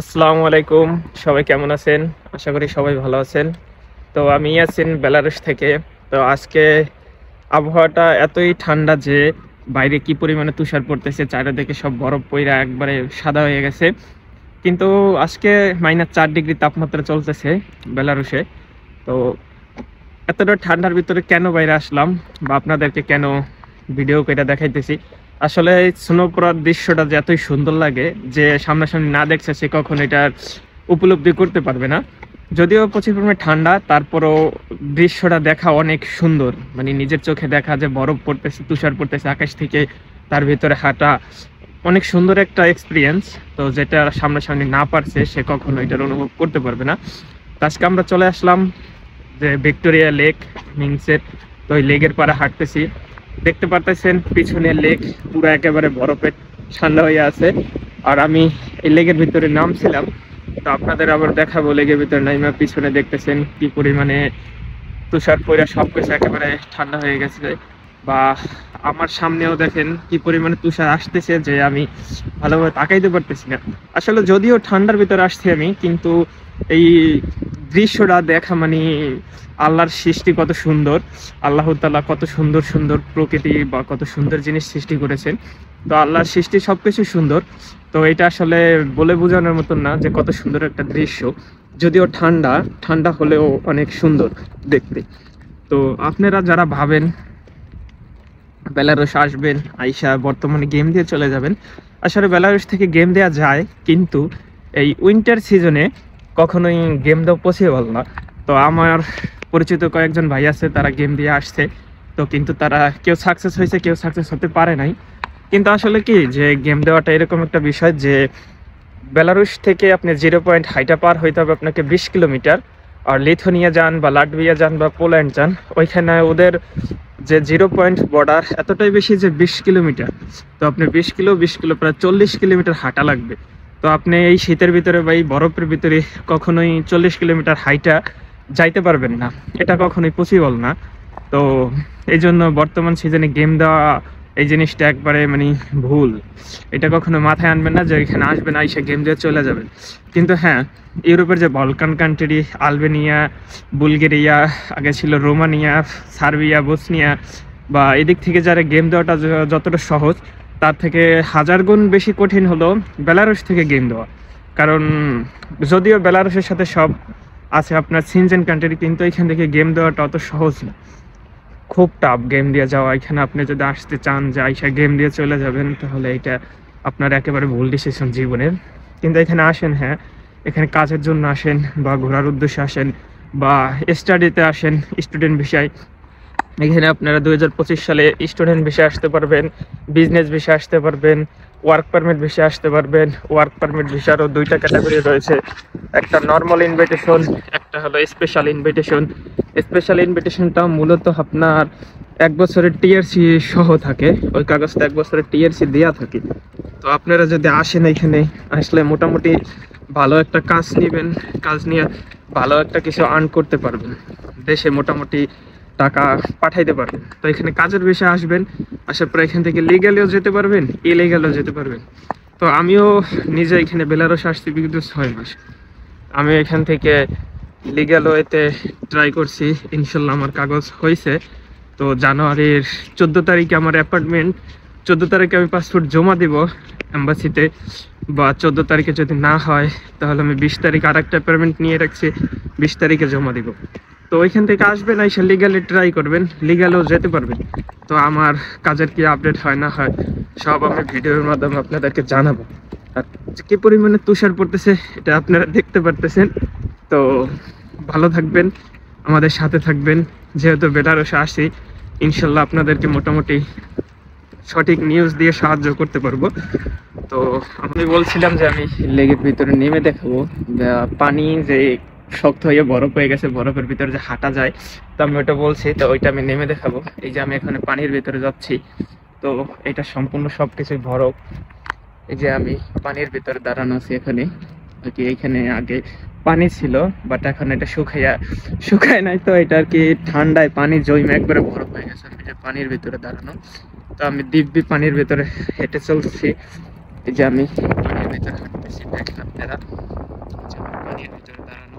আসসালামু আলাইকুম। সবাই কেমন আছেন? আশা করি সবাই ভালো আছেন। তো আমি আছেন বেলারুশ থেকে। তো আজকে আবহাওয়াটা এতই ঠান্ডা যে বাইরে কি পরিমাণে তুষার পড়তেছে, চারিদিকে সব বরফ পইরা একবারে সাদা হয়ে গেছে। কিন্তু আজকে -4 ডিগ্রি তাপমাত্রা চলতেছে বেলারুশে। তো এতটা ঠান্ডার ভিতরে কেন বাইরে আসলাম বা আপনাদেরকে কেন ভিডিও করে দেখাইতেছি, আসলে স্নো পড়ার দৃশ্যটা যে এতই সুন্দর লাগে যে সামনাসামনি না দেখছে সে কখনো এটা উপলব্ধি করতে পারবে না। যদিও প্রচুর পরিমাণে ঠান্ডা, তারপরও দৃশ্যটা দেখা অনেক সুন্দর। মানে নিজের চোখে দেখা যে বরফ পড়তেছে, তুষার পড়তেছে আকাশ থেকে, তার ভিতরে হাঁটা অনেক সুন্দর একটা এক্সপিরিয়েন্স। তো যেটা সামনাসামনি না পারছে সে কখনো এটার অনুভব করতে পারবে না। তো আজকে আমরা চলে আসলাম যে ভিক্টোরিয়া লেক মিংসের। তো ওই লেকের পাড়ে হাঁটতেছি, দেখতে পারতেছেন পিছনের লেক পুরো একেবারে বরফের ঠান্ডা হয়ে আছে। আর আমি এই লেকের ভিতরে নামছিলাম, তো আপনাদের আবার দেখাবো লেকের ভিতরে নাইমা পিছনে দেখতেছেন কি পরিমাণে তুষার পইরা সবকিছু একেবারে ঠান্ডা হয়ে গেছে। বা আমার সামনেও দেখেন কি পরিমাণে তুষার আসতেছে যে আমি ভালোভাবে তাকাইতে পারতেছি না। আসলে যদিও ঠান্ডার ভিতরে আসছি আমি, কিন্তু এই দৃশ্যটা দেখা মানে আল্লাহর সৃষ্টি কত সুন্দর। আল্লাহ তাআলা কত সুন্দর সুন্দর প্রকৃতি বা কত সুন্দর জিনিস সৃষ্টি করেছেন। তো আল্লাহর সৃষ্টি সবকিছু সুন্দর। তো এটা আসলে বলে বোঝানোর মতন না যে কত সুন্দর একটা দৃশ্য। যদিও ঠান্ডা ঠান্ডা হলেও অনেক সুন্দর দেখতে। তো আপনারা যারা ভাবেন বেলারুশ আসবেন, আইসা বর্তমানে গেম দিয়ে চলে যাবেন, আসলে বেলারুশ থেকে গেম দেওয়া যায়, কিন্তু এই উইন্টার সিজনে কখনোই গেম দেওয়া পসিবল না। তো আমার পরিচিত কয়েকজন ভাই আছে, তারা গেম দিয়ে আসছে। তো কিন্তু তারা কেউ সাকসেস হয়েছে, কেউ সাকসেস হতে পারে নাই। কিন্তু আসলে কি যে গেম দেওয়াটা এরকম একটা বিষয় যে বেলারুশ থেকে আপনি 0 পয়েন্ট হাইটা পার হইতে হবে আপনাকে 20 কিলোমিটার। আর লিথুয়ানিয়া যান বা লাটভিয়া যান বা পোল্যান্ড যান, ওইখানে ওদের যে 0 পয়েন্ট বর্ডার এতটাই বেশি যে 20 কিলোমিটার। তো আপনি 20 কিলো প্রায় 40 কিলোমিটার হাঁটা লাগবে। তো আপনি এই শীতের ভিতরে বা এই বরফের ভিতরে কখনোই 40 কিলোমিটার হাইটা যাইতে পারবেন না, এটা কখনোই পসিবল না। তো এই জন্য বর্তমান সিজনে গেম দেওয়া এই জিনিসটা একবারে মানে ভুল। এটা কখনো মাথায় আনবেন না যে এখানে আসবেন আইসা গেম দিয়ে চলে যাবেন। কিন্তু হ্যাঁ, ইউরোপের যে বলকান কান্ট্রি, আলবেনিয়া, বুলগেরিয়া, আগে ছিল রোমানিয়া, সার্বিয়া, বসনিয়া, বা এদিক থেকে যারা গেম দেওয়াটা যতটা সহজ, তার থেকে 1000 গুণ বেশি কঠিন হলো বেলারুশ থেকে গেম দেওয়া। কারণ যদিও বেলারুশের সাথে সব আছে আপনার সিনজেন কান্ট্রি, কিন্তু এখান থেকে গেম দেওয়াটা অত সহজ না, খুব টাফ গেম দিয়ে যাওয়া। এখানে আপনি যদি আসতে চান যে আইসা গেম দিয়ে চলে যাবেন, তাহলে এটা আপনার একেবারে ভুল ডিসিশন জীবনের। কিন্তু এখানে আসেন, হ্যাঁ এখানে কাজের জন্য আসেন বা ঘোরার উদ্দেশ্যে আসেন বা স্টাডিতে আসেন, স্টুডেন্ট ভিসায়। এখানে আপনারা 2025 সালে স্টুডেন্ট ভিসায় আসতে পারবেন, বিজনেস ভিসায় আসতে পারবেন, ওয়ার্ক পারমিট ভিসায় আসতে পারবেন। ওয়ার্ক পারমিট ভিসারও 2টা ক্যাটাগরি রয়েছে, একটা নর্মাল ইনভিটেশন, একটা হলো স্পেশাল ইনভিটেশন। স্পেশাল ইনভিটেশনটা মূলত আপনার 1 বছরের টিআরসি সহ থাকে, ওই কাগজটা 1 বছরের টিআরসি দেওয়া থাকে। তো আপনারা যদি আসেন, এখানে আসলে মোটামুটি ভালো একটা কাজ নেবেন, কাজ নিয়ে ভালো একটা কিছু আর্ন করতে পারবেন, দেশে মোটামুটি টাকা পাঠাইতে পারবেন। তো এখানে কাজের বিষয়ে আসবেন, আসার পর এখান থেকে লিগ্যালিও যেতে পারবেন, ইলিগ্যালও যেতে পারবেন। তো আমিও নিজে এখানে বেলারুশ আসছি বিগত 6 মাস। আমি এখান থেকে লিগ্যাল ওয়েতে ট্রাই করছি, ইনশাল্লাহ আমার কাগজ হয়েছে। তো জানুয়ারির 14 তারিখে আমার অ্যাপয়েন্টমেন্ট, 14 তারিখে আমি পাসপোর্ট জমা দিব এম্বাসিতে। বা 14 তারিখে যদি না হয়, তাহলে আমি 20 তারিখ আর একটা অ্যাপয়েন্টমেন্ট নিয়ে রাখছি, 20 তারিখে জমা দিব। তো ওইখান থেকে আসবেন, এসে লিগ্যালি ট্রাই করবেন, লিগ্যালও যেতে পারবেন। তো আমার কাজের কি আপডেট হয় না হয় সব আমি ভিডিওর মাধ্যমে আপনাদেরকে জানাবো। আর কি পরিমাণে তুষার পড়তেছে এটা আপনারা দেখতে পারতেছেন। তো ভালো থাকবেন, আমাদের সাথে থাকবেন। যেহেতু বেলারুশে আসি, ইনশাল্লাহ আপনাদেরকে মোটামুটি সঠিক নিউজ দিয়ে সাহায্য করতে পারবো। তো আমি বলছিলাম যে আমি লেগের ভিতরে নেমে দেখাবো পানি যে শক্ত হয়ে বরফ হয়ে গেছে, বরফের ভিতরে যে হাঁটা যায়। তো আমি ওটা বলছি, তো ওইটা আমি নেমে দেখাবো। এই যে আমি এখানে পানির ভিতরে যাচ্ছি, তো এটা সম্পূর্ণ সবকিছুই বরফ। এই যে আমি পানির ভিতরে দাঁড়ানো আছি এখানে, এখানে আগে পানি ছিল, বাট এখন এটা শুকায় নাই। তো এটা আর কি ঠান্ডায় পানি জমে একবারে বরফ হয়ে গেছে। আমি যে পানির ভিতরে দাঁড়ানো, তো আমি দিব্যি পানির ভিতরে হেঁটে চলছি। এই যে আমি পানির ভিতরে হাঁটতেছি, দেখেন আপনারা। পানির ভিতরে দাঁড়ানো।